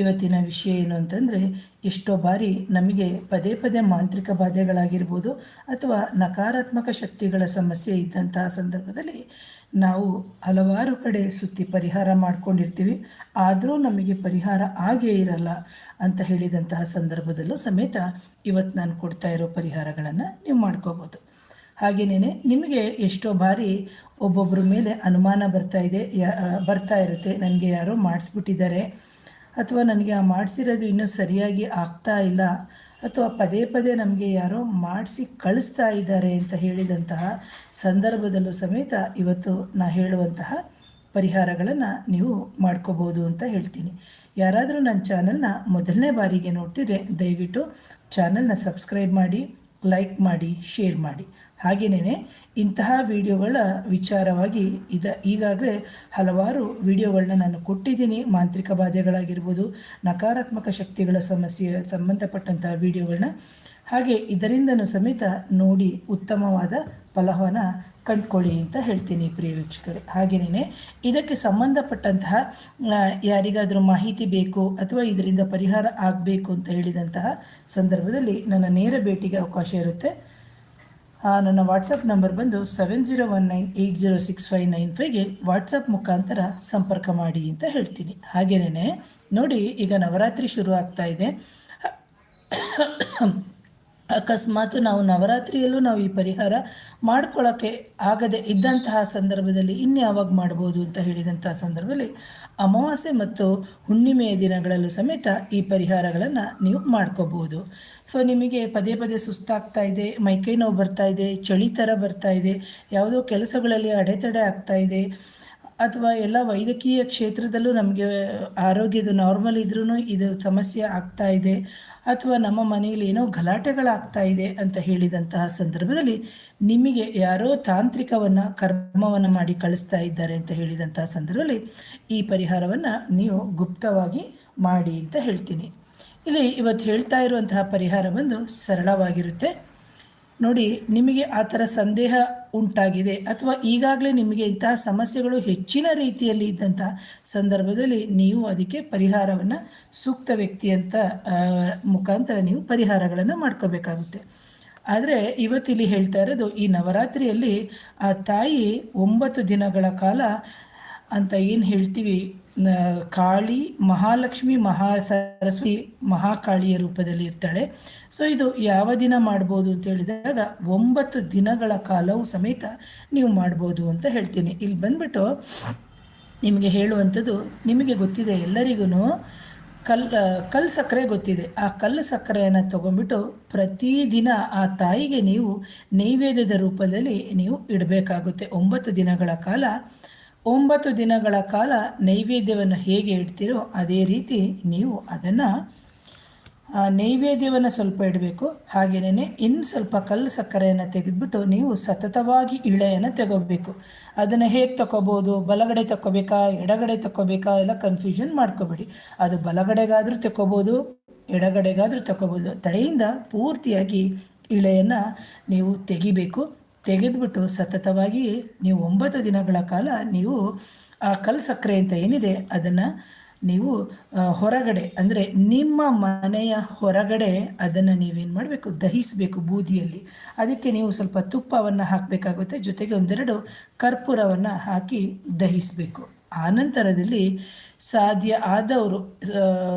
ಇವತ್ತಿನ ವಿಷಯ ಏನು ಅಂತಂದರೆ, ಎಷ್ಟೋ ಬಾರಿ ನಮಗೆ ಪದೇ ಪದೇ ಮಾಂತ್ರಿಕ ಬಾಧೆಗಳಾಗಿರ್ಬೋದು ಅಥವಾ ನಕಾರಾತ್ಮಕ ಶಕ್ತಿಗಳ ಸಮಸ್ಯೆ ಇದ್ದಂತಹ ಸಂದರ್ಭದಲ್ಲಿ ನಾವು ಹಲವಾರು ಕಡೆ ಸುತ್ತಿ ಪರಿಹಾರ ಮಾಡ್ಕೊಂಡಿರ್ತೀವಿ. ಆದರೂ ನಮಗೆ ಪರಿಹಾರ ಆಗೇ ಇರಲ್ಲ ಅಂತ ಹೇಳಿದಂತಹ ಸಂದರ್ಭದಲ್ಲೂ ಸಮೇತ ಇವತ್ತು ನಾನು ಕೊಡ್ತಾ ಇರೋ ಪರಿಹಾರಗಳನ್ನು ನೀವು ಮಾಡ್ಕೋಬೋದು. ಹಾಗೆಯೇ ನಿಮಗೆ ಎಷ್ಟೋ ಬಾರಿ ಒಬ್ಬೊಬ್ಬರ ಮೇಲೆ ಅನುಮಾನ ಬರ್ತಾ ಇರುತ್ತೆ. ನನಗೆ ಯಾರೋ ಮಾಡಿಸ್ಬಿಟ್ಟಿದ್ದಾರೆ, ಅಥವಾ ನನಗೆ ಆ ಮಾಡಿಸಿರೋದು ಇನ್ನೂ ಸರಿಯಾಗಿ ಆಗ್ತಾ ಇಲ್ಲ, ಅಥವಾ ಪದೇ ಪದೇ ನಮಗೆ ಯಾರೋ ಮಾಡಿಸಿ ಕಳಿಸ್ತಾ ಇದ್ದಾರೆ ಅಂತ ಹೇಳಿದಂತಹ ಸಂದರ್ಭದಲ್ಲೂ ಸಮೇತ ಇವತ್ತು ನಾ ಹೇಳುವಂತಹ ಪರಿಹಾರಗಳನ್ನು ನೀವು ಮಾಡ್ಕೋಬೋದು ಅಂತ ಹೇಳ್ತೀನಿ. ಯಾರಾದರೂ ನನ್ನ ಚಾನಲ್ನ ಮೊದಲನೇ ಬಾರಿಗೆ ನೋಡ್ತಿದ್ರೆ ದಯವಿಟ್ಟು ಚಾನಲ್ನ ಸಬ್ಸ್ಕ್ರೈಬ್ ಮಾಡಿ, ಲೈಕ್ ಮಾಡಿ, ಶೇರ್ ಮಾಡಿ. ಹಾಗೆಯೇ ಇಂತಹ ವಿಡಿಯೋಗಳ ವಿಚಾರವಾಗಿ ಈಗಾಗಲೇ ಹಲವಾರು ವಿಡಿಯೋಗಳನ್ನ ನಾನು ಕೊಟ್ಟಿದ್ದೀನಿ. ಮಾಂತ್ರಿಕ ಬಾಧೆಗಳಾಗಿರ್ಬೋದು, ನಕಾರಾತ್ಮಕ ಶಕ್ತಿಗಳ ಸಮಸ್ಯೆ ಸಂಬಂಧಪಟ್ಟಂತಹ ವಿಡಿಯೋಗಳನ್ನ, ಹಾಗೆ ಇದರಿಂದನೂ ಸಮೇತ ನೋಡಿ ಉತ್ತಮವಾದ ಫಲವನ್ನು ಕಂಡುಕೊಳ್ಳಿ ಅಂತ ಹೇಳ್ತೀನಿ ಪ್ರಿಯ ವೀಕ್ಷಕರೇ. ಹಾಗೆಯೇ ಇದಕ್ಕೆ ಸಂಬಂಧಪಟ್ಟಂತಹ ಯಾರಿಗಾದರೂ ಮಾಹಿತಿ ಬೇಕು ಅಥವಾ ಇದರಿಂದ ಪರಿಹಾರ ಆಗಬೇಕು ಅಂತ ಹೇಳಿದಂತಹ ಸಂದರ್ಭದಲ್ಲಿ ನನ್ನ ನೇರ ಭೇಟಿಗೆ ಅವಕಾಶ ಇರುತ್ತೆ. ನನ್ನ ವಾಟ್ಸಪ್ ನಂಬರ್ ಬಂದು 7019806595ಗೆ ವಾಟ್ಸಪ್ ಮುಖಾಂತರ ಸಂಪರ್ಕ ಮಾಡಿ ಅಂತ ಹೇಳ್ತೀನಿ. ಹಾಗೆಯೇ ನೋಡಿ, ಈಗ ನವರಾತ್ರಿ ಶುರು ಆಗ್ತಾ ಇದೆ. ಅಕಸ್ಮಾತ್ ನಾವು ನವರಾತ್ರಿಯಲ್ಲೂ ನಾವು ಈ ಪರಿಹಾರ ಮಾಡ್ಕೊಳ್ಳೋಕ್ಕೆ ಆಗದೆ ಇದ್ದಂತಹ ಸಂದರ್ಭದಲ್ಲಿ ಇನ್ಯಾವಾಗ ಮಾಡ್ಬೋದು ಅಂತ ಹೇಳಿದಂತಹ ಸಂದರ್ಭದಲ್ಲಿ ಅಮಾವಾಸ್ಯೆ ಮತ್ತು ಹುಣ್ಣಿಮೆಯ ದಿನಗಳಲ್ಲೂ ಸಮೇತ ಈ ಪರಿಹಾರಗಳನ್ನು ನೀವು ಮಾಡ್ಕೋಬೋದು. ಸೊ ನಿಮಗೆ ಪದೇ ಪದೇ ಸುಸ್ತಾಗ್ತಾ ಇದೆ, ಮೈಕೈ ನೋವು ಬರ್ತಾ ಇದೆ, ಚಳಿ ಥರ ಬರ್ತಾ ಇದೆ, ಯಾವುದೋ ಕೆಲಸಗಳಲ್ಲಿ ಅಡೆತಡೆ ಆಗ್ತಾ ಇದೆ, ಅಥವಾ ಎಲ್ಲ ವೈದ್ಯಕೀಯ ಕ್ಷೇತ್ರದಲ್ಲೂ ನಮಗೆ ಆರೋಗ್ಯದ ನಾರ್ಮಲ್ ಇದ್ರೂ ಇದು ಸಮಸ್ಯೆ ಆಗ್ತಾ ಇದೆ, ಅಥವಾ ನಮ್ಮ ಮನೆಯಲ್ಲಿ ಏನೋ ಗಲಾಟೆಗಳಾಗ್ತಾ ಇದೆ ಅಂತ ಹೇಳಿದಂತಹ ಸಂದರ್ಭದಲ್ಲಿ ನಿಮಗೆ ಯಾರೋ ತಾಂತ್ರಿಕವನ್ನು ಕರ್ಮವನ್ನು ಮಾಡಿ ಕಳಿಸ್ತಾ ಇದ್ದಾರೆ ಅಂತ ಹೇಳಿದಂತಹ ಸಂದರ್ಭದಲ್ಲಿ ಈ ಪರಿಹಾರವನ್ನು ನೀವು ಗುಪ್ತವಾಗಿ ಮಾಡಿ ಅಂತ ಹೇಳ್ತೀನಿ. ಇಲ್ಲಿ ಇವತ್ತು ಹೇಳ್ತಾ ಇರುವಂತಹ ಪರಿಹಾರ ಬಂದು ಸರಳವಾಗಿರುತ್ತೆ. ನೋಡಿ, ನಿಮಗೆ ಆ ಥರ ಸಂದೇಹ ಉಂಟಾಗಿದೆ ಅಥವಾ ಈಗಾಗಲೇ ನಿಮಗೆ ಇಂತಹ ಸಮಸ್ಯೆಗಳು ಹೆಚ್ಚಿನ ರೀತಿಯಲ್ಲಿ ಇದ್ದಂತಹ ಸಂದರ್ಭದಲ್ಲಿ ನೀವು ಅದಕ್ಕೆ ಪರಿಹಾರವನ್ನು ಸೂಕ್ತ ವ್ಯಕ್ತಿ ಅಂತ ಮುಖಾಂತರ ನೀವು ಪರಿಹಾರಗಳನ್ನು ಮಾಡ್ಕೋಬೇಕಾಗುತ್ತೆ. ಆದರೆ ಇವತ್ತಿಲ್ಲಿ ಹೇಳ್ತಾ ಇರೋದು, ಈ ನವರಾತ್ರಿಯಲ್ಲಿ ಆ ತಾಯಿ 9 ದಿನಗಳ ಕಾಲ ಅಂತ ಏನು ಹೇಳ್ತೀವಿ, ಕಾಳಿ, ಮಹಾಲಕ್ಷ್ಮಿ, ಸರಸ್ವತಿ, ಮಹಾಕಾಳಿಯ ರೂಪದಲ್ಲಿ ಇರ್ತಾಳೆ. ಸೊ ಇದು ಯಾವ ದಿನ ಮಾಡ್ಬೋದು ಅಂತ ಹೇಳಿದಾಗ 9 ದಿನಗಳ ಕಾಲವು ಸಮೇತ ನೀವು ಮಾಡ್ಬೋದು ಅಂತ ಹೇಳ್ತೀನಿ. ಇಲ್ಲಿ ಬಂದ್ಬಿಟ್ಟು ನಿಮಗೆ ಹೇಳುವಂಥದ್ದು, ನಿಮಗೆ ಗೊತ್ತಿದೆ ಎಲ್ಲರಿಗೂ ಕಲ್ಲು ಸಕ್ಕರೆ ಗೊತ್ತಿದೆ. ಆ ಕಲ್ಲು ಸಕ್ಕರೆಯನ್ನು ತೊಗೊಂಡ್ಬಿಟ್ಟು ಪ್ರತಿದಿನ ಆ ತಾಯಿಗೆ ನೀವು ನೈವೇದ್ಯದ ರೂಪದಲ್ಲಿ ನೀವು ಇಡಬೇಕಾಗುತ್ತೆ. 9 ದಿನಗಳ ಕಾಲ ನೈವೇದ್ಯವನ್ನು ಹೇಗೆ ಇಡ್ತೀರೋ ಅದೇ ರೀತಿ ನೀವು ಅದನ್ನು ನೈವೇದ್ಯವನ್ನು ಸ್ವಲ್ಪ ಇಡಬೇಕು. ಹಾಗೆಯೇ ಇನ್ನು ಸ್ವಲ್ಪ ಕಲ್ಲು ಸಕ್ಕರೆಯನ್ನು ತೆಗೆದುಬಿಟ್ಟು ನೀವು ಸತತವಾಗಿ ಇಳೆಯನ್ನು ತಗೋಬೇಕು. ಅದನ್ನು ಹೇಗೆ ತಗೋಬೋದು, ಬಲಗಡೆ ತಗೋಬೇಕಾ, ಎಡಗಡೆ ತಗೋಬೇಕಾ, ಎಲ್ಲ ಕನ್ಫ್ಯೂಷನ್ ಮಾಡ್ಕೋಬೇಡಿ. ಅದು ಬಲಗಡೆಗಾದರೂ ತಗೋಬೋದು, ಎಡಗಡೆಗಾದರೂ ತಗೋಬೋದು. ತಲೆಯಿಂದ ಪೂರ್ತಿಯಾಗಿ ಇಳೆಯನ್ನು ನೀವು ತೆಗೆದುಬಿಟ್ಟು ಸತತವಾಗಿ ನೀವು 9 ದಿನಗಳ ಕಾಲ ನೀವು ಆ ಕಲ್ಲು ಸಕ್ಕರೆ ಅಂತ ಏನಿದೆ ಅದನ್ನು ನೀವು ಹೊರಗಡೆ, ಅಂದರೆ ನಿಮ್ಮ ಮನೆಯ ಹೊರಗಡೆ ಅದನ್ನು ನೀವೇನು ಮಾಡಬೇಕು, ದಹಿಸಬೇಕು ಬೂದಿಯಲ್ಲಿ. ಅದಕ್ಕೆ ನೀವು ಸ್ವಲ್ಪ ತುಪ್ಪವನ್ನು ಹಾಕಬೇಕಾಗುತ್ತೆ, ಜೊತೆಗೆ 1-2 ಕರ್ಪೂರವನ್ನು ಹಾಕಿ ದಹಿಸಬೇಕು. ಆನಂತರದಲ್ಲಿ ಸಾಧ್ಯ ಆದವರು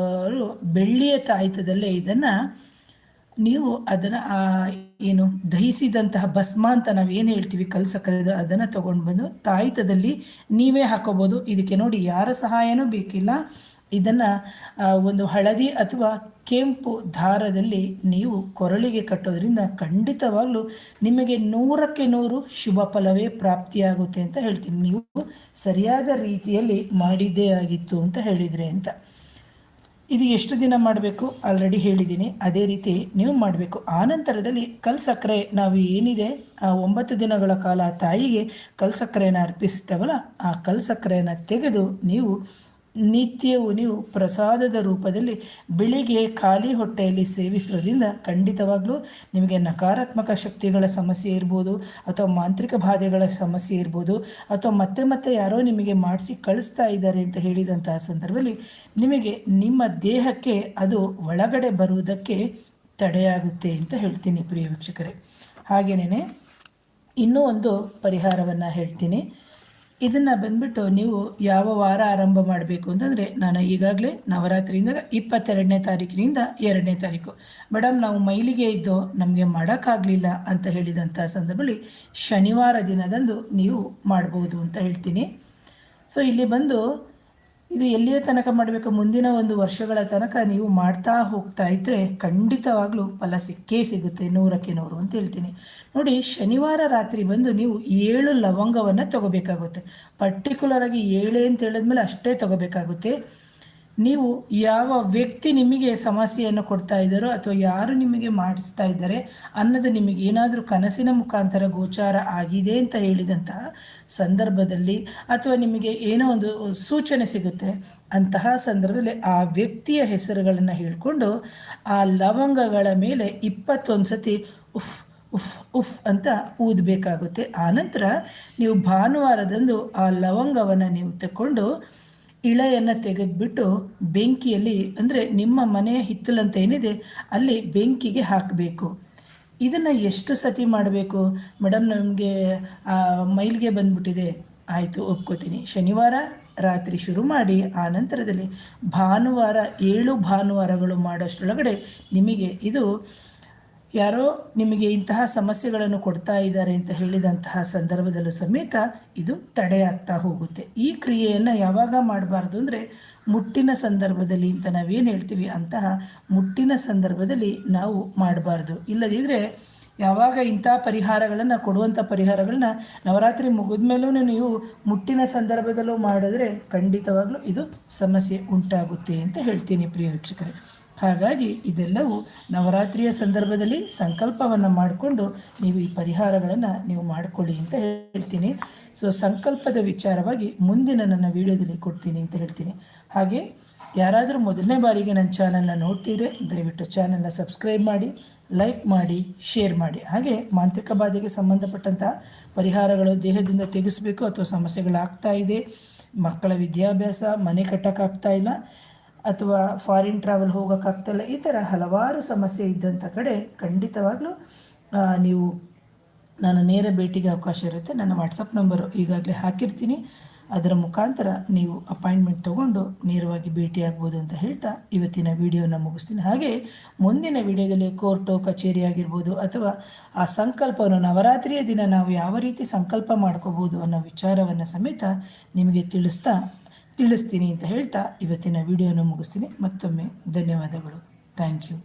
ಬೆಳ್ಳಿಯ ತಾಯಿತದಲ್ಲೇ ಇದನ್ನು ನೀವು ಅದನ್ನು ಏನು ದಹಿಸಿದಂತಹ ಭಸ್ಮ ಅಂತ ನಾವು ಏನು ಹೇಳ್ತೀವಿ, ಕಲ್ಲು ಸಕ್ಕರೆದು, ಅದನ್ನು ತೊಗೊಂಡು ಬಂದು ತಾಯಿತದಲ್ಲಿ ನೀವೇ ಹಾಕೋಬೋದು. ಇದಕ್ಕೆ ನೋಡಿ ಯಾರ ಸಹಾಯನೂ ಬೇಕಿಲ್ಲ. ಇದನ್ನು ಒಂದು ಹಳದಿ ಅಥವಾ ಕೆಂಪು ದಾರದಲ್ಲಿ ನೀವು ಕೊರಳಿಗೆ ಕಟ್ಟೋದ್ರಿಂದ ಖಂಡಿತವಾಗ್ಲೂ ನಿಮಗೆ 100ಕ್ಕೆ 100 ಶುಭ ಫಲವೇ ಪ್ರಾಪ್ತಿಯಾಗುತ್ತೆ ಅಂತ ಹೇಳ್ತೀನಿ. ನೀವು ಸರಿಯಾದ ರೀತಿಯಲ್ಲಿ ಮಾಡಿದ್ದೇ ಆಗಿತ್ತು ಅಂತ ಹೇಳಿದರೆ ಅಂತ. ಇದು ಎಷ್ಟು ದಿನ ಮಾಡಬೇಕು ಆಲ್ರೆಡಿ ಹೇಳಿದ್ದೀನಿ, ಅದೇ ರೀತಿ ನೀವು ಮಾಡಬೇಕು. ಆನಂತರದಲ್ಲಿ ಕಲ್ಲು ಸಕ್ಕರೆ ನಾವು ಏನಿದೆ 9 ದಿನಗಳ ಕಾಲ ತಾಯಿಗೆ ಕಲ್ಲು ಸಕ್ಕರೆಯನ್ನು ಅರ್ಪಿಸ್ತೇವಲ್ಲ, ಆ ಕಲ್ಲು ಸಕ್ಕರೆಯನ್ನು ತೆಗೆದು ನೀವು ನಿತ್ಯವೂ ನೀವು ಪ್ರಸಾದದ ರೂಪದಲ್ಲಿ ಬೆಳಿಗ್ಗೆ ಖಾಲಿ ಹೊಟ್ಟೆಯಲ್ಲಿ ಸೇವಿಸೋದ್ರಿಂದ ಖಂಡಿತವಾಗ್ಲೂ ನಿಮಗೆ ನಕಾರಾತ್ಮಕ ಶಕ್ತಿಗಳ ಸಮಸ್ಯೆ ಇರ್ಬೋದು, ಅಥವಾ ಮಾಂತ್ರಿಕ ಬಾಧೆಗಳ ಸಮಸ್ಯೆ ಇರ್ಬೋದು, ಅಥವಾ ಮತ್ತೆ ಮತ್ತೆ ಯಾರೋ ನಿಮಗೆ ಮಾಡಿಸಿ ಕಳಿಸ್ತಾ ಇದ್ದಾರೆ ಅಂತ ಹೇಳಿದಂತಹ ಸಂದರ್ಭದಲ್ಲಿ ನಿಮಗೆ ನಿಮ್ಮ ದೇಹಕ್ಕೆ ಅದು ಒಳಗಡೆ ಬರುವುದಕ್ಕೆ ತಡೆಯಾಗುತ್ತೆ ಅಂತ ಹೇಳ್ತೀನಿ ಪ್ರಿಯ ವೀಕ್ಷಕರೇ. ಹಾಗೆಯೇ ಇನ್ನೂ ಒಂದು ಪರಿಹಾರವನ್ನು ಹೇಳ್ತೀನಿ. ಇದನ್ನು ಬಂದ್ಬಿಟ್ಟು ನೀವು ಯಾವ ವಾರ ಆರಂಭ ಮಾಡಬೇಕು ಅಂತಂದರೆ, ನಾನು ಈಗಾಗಲೇ ನವರಾತ್ರಿಯಿಂದ 22ನೇ ತಾರೀಕಿನಿಂದ 2ನೇ ತಾರೀಕು ಮೇಡಮ್ ನಾವು ಮೈಲಿಗೆ ಇದ್ದೋ ನಮಗೆ ಮಾಡೋಕ್ಕಾಗಲಿಲ್ಲ ಅಂತ ಹೇಳಿದಂಥ ಸಂದರ್ಭದಲ್ಲಿ ಶನಿವಾರ ದಿನದಂದು ನೀವು ಮಾಡ್ಬೋದು ಅಂತ ಹೇಳ್ತೀನಿ. ಸೊ ಇಲ್ಲಿ ಬಂದು ಇದು ಎಲ್ಲಿಯ ತನಕ ಮಾಡಬೇಕು, ಮುಂದಿನ ಒಂದು ವರ್ಷಗಳ ತನಕ ನೀವು ಮಾಡ್ತಾ ಹೋಗ್ತಾ ಇದ್ದರೆ ಖಂಡಿತವಾಗ್ಲೂ ಫಲ ಸಿಕ್ಕೇ ಸಿಗುತ್ತೆ, 100ಕ್ಕೆ 100 ಅಂತ ಹೇಳ್ತೀನಿ. ನೋಡಿ, ಶನಿವಾರ ರಾತ್ರಿ ಬಂದು ನೀವು 7 ಲವಂಗವನ್ನು ತಗೋಬೇಕಾಗುತ್ತೆ. ಪರ್ಟಿಕ್ಯುಲರಾಗಿ 7 ಅಂತ ಹೇಳಿದ್ಮೇಲೆ ಅಷ್ಟೇ ತಗೋಬೇಕಾಗುತ್ತೆ. ನೀವು ಯಾವ ವ್ಯಕ್ತಿ ನಿಮಗೆ ಸಮಸ್ಯೆಯನ್ನು ಕೊಡ್ತಾ ಇದ್ದಾರೋ ಅಥವಾ ಯಾರು ನಿಮಗೆ ಮಾಡಿಸ್ತಾ ಇದ್ದಾರೆ ಅನ್ನೋದು ನಿಮಗೆ ಏನಾದರೂ ಕನಸಿನ ಮುಖಾಂತರ ಗೋಚಾರ ಆಗಿದೆ ಅಂತ ಹೇಳಿದಂತಹ ಸಂದರ್ಭದಲ್ಲಿ, ಅಥವಾ ನಿಮಗೆ ಏನೋ ಒಂದು ಸೂಚನೆ ಸಿಗುತ್ತೆ ಅಂತಹ ಸಂದರ್ಭದಲ್ಲಿ ಆ ವ್ಯಕ್ತಿಯ ಹೆಸರುಗಳನ್ನು ಹೇಳಿಕೊಂಡು ಆ ಲವಂಗಗಳ ಮೇಲೆ 21 ಸತಿ ಉಫ್ ಉಫ್ ಉಫ್ ಅಂತ ಊದಬೇಕಾಗುತ್ತೆ. ಆನಂತರ ನೀವು ಭಾನುವಾರದಂದು ಆ ಲವಂಗವನ್ನು ನೀವು ತಗೊಂಡು ಇಳೆಯನ್ನು ತೆಗೆದುಬಿಟ್ಟು ಬೆಂಕಿಯಲ್ಲಿ, ಅಂದರೆ ನಿಮ್ಮ ಮನೆಯ ಹಿತ್ತಲಂತ ಏನಿದೆ ಅಲ್ಲಿ ಬೆಂಕಿಗೆ ಹಾಕಬೇಕು. ಇದನ್ನು ಎಷ್ಟು ಸತಿ ಮಾಡಬೇಕು ಮೇಡಮ್, ನಮಗೆ ಮೈಲಿಗೆ ಬಂದ್ಬಿಟ್ಟಿದೆ, ಆಯಿತು ಒಪ್ಕೋತೀನಿ. ಶನಿವಾರ ರಾತ್ರಿ ಶುರು ಮಾಡಿ ಆ ನಂತರದಲ್ಲಿ ಭಾನುವಾರ 7 ಭಾನುವಾರಗಳು ಮಾಡೋಷ್ಟರೊಳಗಡೆ ನಿಮಗೆ ಇದು ಯಾರೋ ನಿಮಗೆ ಇಂತಹ ಸಮಸ್ಯೆಗಳನ್ನು ಕೊಡ್ತಾ ಇದ್ದಾರೆ ಅಂತ ಹೇಳಿದಂತಹ ಸಂದರ್ಭದಲ್ಲೂ ಸಮೇತ ಇದು ತಡೆಯಾಗ್ತಾ ಹೋಗುತ್ತೆ. ಈ ಕ್ರಿಯೆಯನ್ನು ಯಾವಾಗ ಮಾಡಬಾರ್ದು ಅಂದರೆ ಮುಟ್ಟಿನ ಸಂದರ್ಭದಲ್ಲಿ ಅಂತ ನಾವೇನು ಹೇಳ್ತೀವಿ ಅಂತಹ ಮುಟ್ಟಿನ ಸಂದರ್ಭದಲ್ಲಿ ನಾವು ಮಾಡಬಾರ್ದು. ಇಲ್ಲದಿದ್ದರೆ ಯಾವಾಗ ಇಂಥ ಪರಿಹಾರಗಳನ್ನು ಕೊಡುವಂಥ ಪರಿಹಾರಗಳನ್ನ ನವರಾತ್ರಿ ಮುಗಿದ ಮೇಲೂ ನೀವು ಮುಟ್ಟಿನ ಸಂದರ್ಭದಲ್ಲೂ ಮಾಡಿದ್ರೆ ಖಂಡಿತವಾಗ್ಲೂ ಇದು ಸಮಸ್ಯೆ ಉಂಟಾಗುತ್ತೆ ಅಂತ ಹೇಳ್ತೀನಿ ಪ್ರಿಯ ವೀಕ್ಷಕರೇ. ಹಾಗಾಗಿ ಇದೆಲ್ಲವೂ ನವರಾತ್ರಿಯ ಸಂದರ್ಭದಲ್ಲಿ ಸಂಕಲ್ಪವನ್ನು ಮಾಡಿಕೊಂಡು ನೀವು ಈ ಪರಿಹಾರಗಳನ್ನು ನೀವು ಮಾಡಿಕೊಳ್ಳಿ ಅಂತ ಹೇಳ್ತೀನಿ. ಸೊ ಸಂಕಲ್ಪದ ವಿಚಾರವಾಗಿ ಮುಂದಿನ ನನ್ನ ವಿಡಿಯೋದಲ್ಲಿ ಕೊಡ್ತೀನಿ ಅಂತ ಹೇಳ್ತೀನಿ. ಹಾಗೆ ಯಾರಾದರೂ ಮೊದಲನೇ ಬಾರಿಗೆ ನನ್ನ ಚಾನಲ್ನ ನೋಡ್ತೀರೆ ದಯವಿಟ್ಟು ಚಾನಲ್ನ ಸಬ್ಸ್ಕ್ರೈಬ್ ಮಾಡಿ, ಲೈಕ್ ಮಾಡಿ, ಶೇರ್ ಮಾಡಿ. ಹಾಗೆ ಮಾಂತ್ರಿಕ ಬಾಧೆಗೆ ಸಂಬಂಧಪಟ್ಟಂಥ ಪರಿಹಾರಗಳು ದೇಹದಿಂದ ತೆಗೆಸಬೇಕು ಅಥವಾ ಸಮಸ್ಯೆಗಳಾಗ್ತಾ ಇದೆ, ಮಕ್ಕಳ ವಿದ್ಯಾಭ್ಯಾಸ, ಮನೆ ಕಟ್ಟೋಕ್ಕಾಗ್ತಾ ಇಲ್ಲ, ಅಥವಾ ಫಾರಿನ್ ಟ್ರಾವೆಲ್ ಹೋಗೋಕ್ಕಾಗ್ತಾಯಿಲ್ಲ, ಈ ಥರ ಹಲವಾರು ಸಮಸ್ಯೆ ಇದ್ದಂಥ ಕಡೆ ಖಂಡಿತವಾಗ್ಲೂ ನೀವು ನನ್ನ ನೇರ ಭೇಟಿಗೆ ಅವಕಾಶ ಇರುತ್ತೆ. ನನ್ನ ವಾಟ್ಸಪ್ ನಂಬರು ಈಗಾಗಲೇ ಹಾಕಿರ್ತೀನಿ, ಅದರ ಮುಖಾಂತರ ನೀವು ಅಪಾಯಿಂಟ್ಮೆಂಟ್ ತೊಗೊಂಡು ನೇರವಾಗಿ ಭೇಟಿಯಾಗ್ಬೋದು ಅಂತ ಹೇಳ್ತಾ ಇವತ್ತಿನ ವಿಡಿಯೋನ ಮುಗಿಸ್ತೀನಿ. ಹಾಗೆ ಮುಂದಿನ ವಿಡಿಯೋದಲ್ಲಿ ಕೋರ್ಟು ಕಚೇರಿ ಆಗಿರ್ಬೋದು ಅಥವಾ ಆ ಸಂಕಲ್ಪವನ್ನು ನವರಾತ್ರಿಯ ದಿನ ನಾವು ಯಾವ ರೀತಿ ಸಂಕಲ್ಪ ಮಾಡ್ಕೋಬೋದು ಅನ್ನೋ ವಿಚಾರವನ್ನು ಸಮೇತ ನಿಮಗೆ ತಿಳಿಸ್ತೀನಿ ಅಂತ ಹೇಳ್ತಾ ಇವತ್ತಿನ ವಿಡಿಯೋನ ಮುಗಿಸ್ತೀನಿ. ಮತ್ತೊಮ್ಮೆ ಧನ್ಯವಾದಗಳು. Thank you.